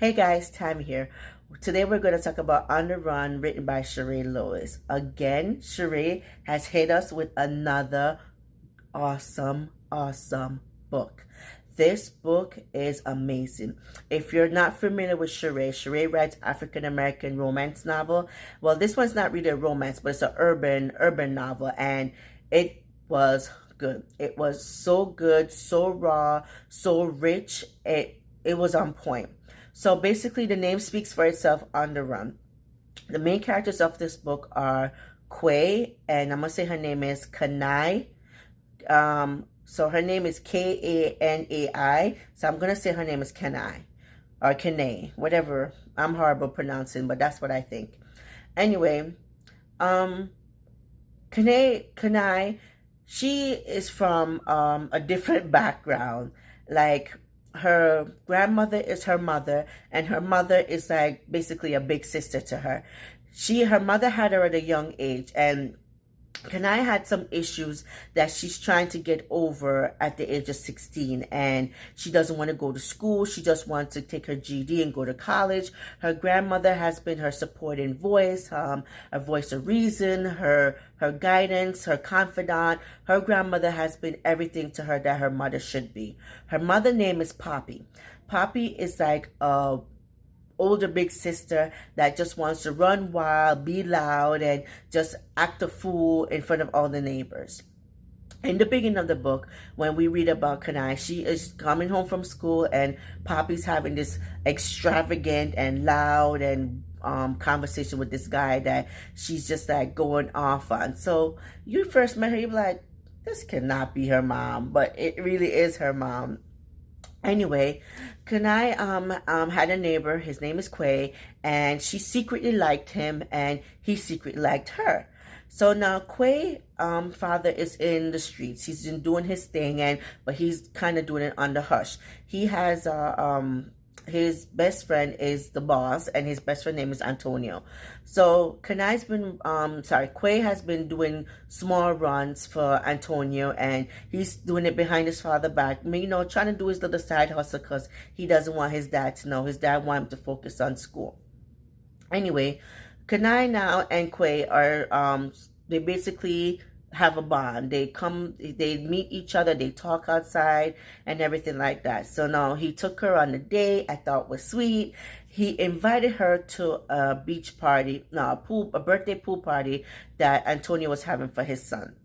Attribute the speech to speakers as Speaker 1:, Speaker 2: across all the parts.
Speaker 1: Hey guys, Tam here. Today we're going to talk about On the Run, written by Charea Lewis. Again, Charea has hit us with another awesome book. This book is amazing. If you're not familiar with Charea writes African American romance novel. Well, this one's not really a romance, but it's an urban novel, and it was good. It was so good, so raw, so rich. It was on point. So basically, the name speaks for itself. On the Run. The main characters of this book are Quay, and I'm gonna say her name is Kanai. So her name is Kanai. So I'm gonna say her name is Kanai or Kanai, whatever. I'm horrible pronouncing, but that's what I think. Anyway, Kanai, she is from a different background. Like, her grandmother is her mother, and her mother is like basically a big sister to her. Her mother had her at a young age, and Kanai had some issues that she's trying to get over at the age of 16, and she doesn't want to go to school. She just wants to take her GED and go to college. Her grandmother has been her supporting voice, a voice of reason, her guidance, her confidant. Her grandmother has been everything to her that her mother should be. Her mother's name is Poppy. Poppy is like a older big sister that just wants to run wild, be loud, and just act a fool in front of all the neighbors. In the beginning of the book, when we read about Kanai, she is coming home from school, and Poppy's having this extravagant and loud and conversation with this guy that she's just like going off on. So you first met her, you're like, this cannot be her mom, but it really is her mom. Anyway, Kanai had a neighbor. His name is Quay, and she secretly liked him, and he secretly liked her. So now Quay father is in the streets. He's been doing his thing, but he's kind of doing it under hush. He has his best friend is the boss, and his best friend name is Antonio. So Quay has been doing small runs for Antonio, and he's doing it behind his father's back, trying to do his little side hustle because he doesn't want his dad to know. His dad wants him to focus on school. Anyway, Kanai now and Quay are they basically have a bond. They meet each other, they talk outside and everything like that. So now he took her on a date I thought was sweet. He invited her to a beach party, no, a birthday pool party that Antonio was having for his son.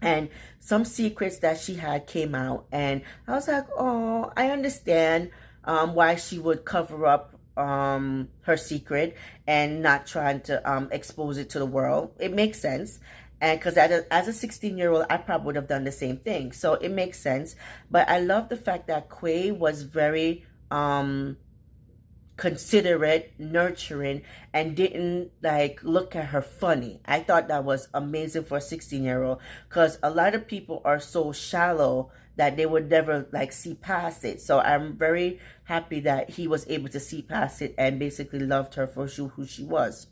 Speaker 1: And some secrets that she had came out, and I was like, oh, I understand why she would cover up her secret and not trying to expose it to the world. It makes sense. And because as a 16-year-old, I probably would have done the same thing. So it makes sense. But I love the fact that Quay was very considerate, nurturing, and didn't like look at her funny. I thought that was amazing for a 16-year-old, because a lot of people are so shallow that they would never like see past it. So I'm very happy that he was able to see past it and basically loved her for who she was.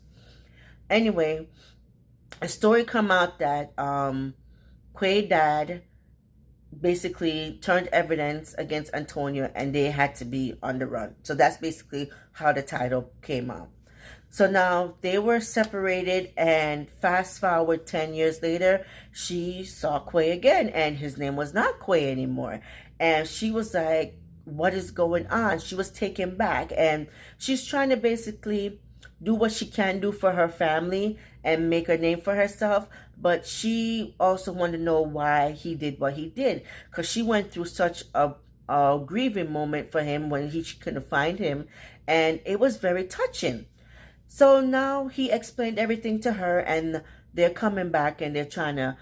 Speaker 1: Anyway, a story come out that Quay's dad basically turned evidence against Antonio, and they had to be on the run. So that's basically how the title came out. So now they were separated, and fast forward 10 years later, she saw Quay again, and his name was not Quay anymore. And she was like, what is going on? She was taken back, and she's trying to basically do what she can do for her family and make a name for herself, but she also wanted to know why he did what he did, because she went through such a grieving moment for him when she couldn't find him, and it was very touching. So now he explained everything to her, and they're coming back, and they're trying to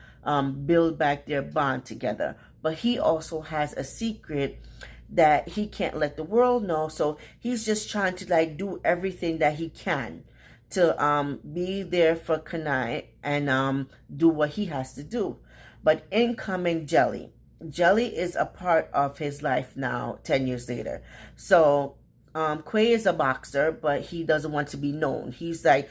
Speaker 1: build back their bond together. But he also has a secret that he can't let the world know, so he's just trying to like do everything that he can to be there for Kanai and do what he has to do. But in coming Jelly. Jelly is a part of his life now 10 years later. So Quay is a boxer, but he doesn't want to be known. He's like,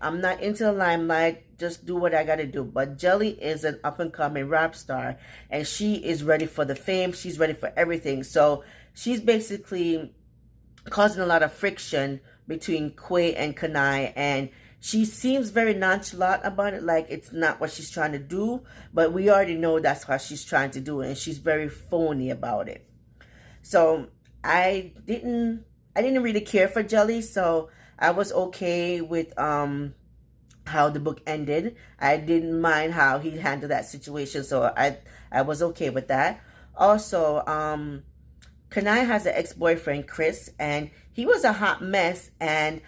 Speaker 1: I'm not into the limelight, just do what I gotta do. But Jelly is an up-and-coming rap star, and she is ready for the fame. She's ready for everything. So she's basically causing a lot of friction between Quay and Kanai, and she seems very nonchalant about it, like it's not what she's trying to do, but we already know that's what she's trying to do, and she's very phony about it. So I didn't really care for Jelly, so I was okay with how the book ended. I didn't mind how he handled that situation, so I was okay with that. Also, Kanai has an ex-boyfriend, Chris, and he was a hot mess. And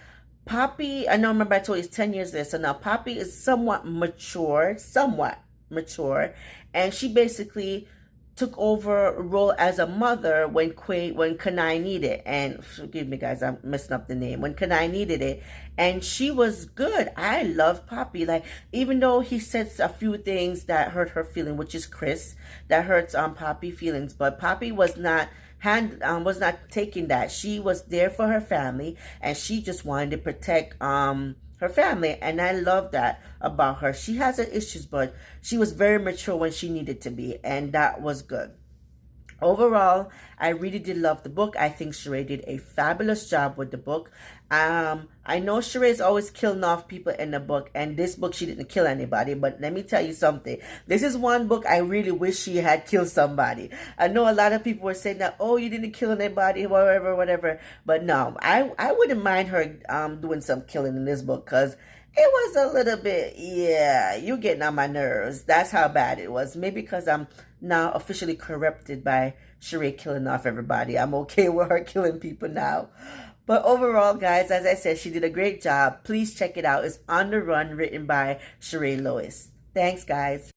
Speaker 1: Poppy, I know, remember I told you it's 10 years there, so now Poppy is somewhat mature, and she basically took over a role as a mother when Kanai needed, and forgive me guys, I'm messing up the name, when Kanai needed it, and she was good. I love Poppy. Like, even though he says a few things that hurt her feeling, which is Chris, that hurts Poppy feelings, but Poppy was not taking that. She was there for her family, and she just wanted to protect her family, and I love that about her. She has her issues, but she was very mature when she needed to be, and that was good. Overall, I really did love the book. I think Charea did a fabulous job with the book. I know Charea is always killing off people in the book, and this book she didn't kill anybody, but let me tell you something. This is one book I really wish she had killed somebody. I know a lot of people were saying that, oh, you didn't kill anybody, whatever, but no, I wouldn't mind her doing some killing in this book, because it was a little bit, yeah, you're getting on my nerves. That's how bad it was. Maybe because I'm now officially corrupted by Charea killing off everybody. I'm okay with her killing people now. But overall, guys, as I said, she did a great job. Please check it out. It's On the Run, written by Charea Lewis. Thanks, guys.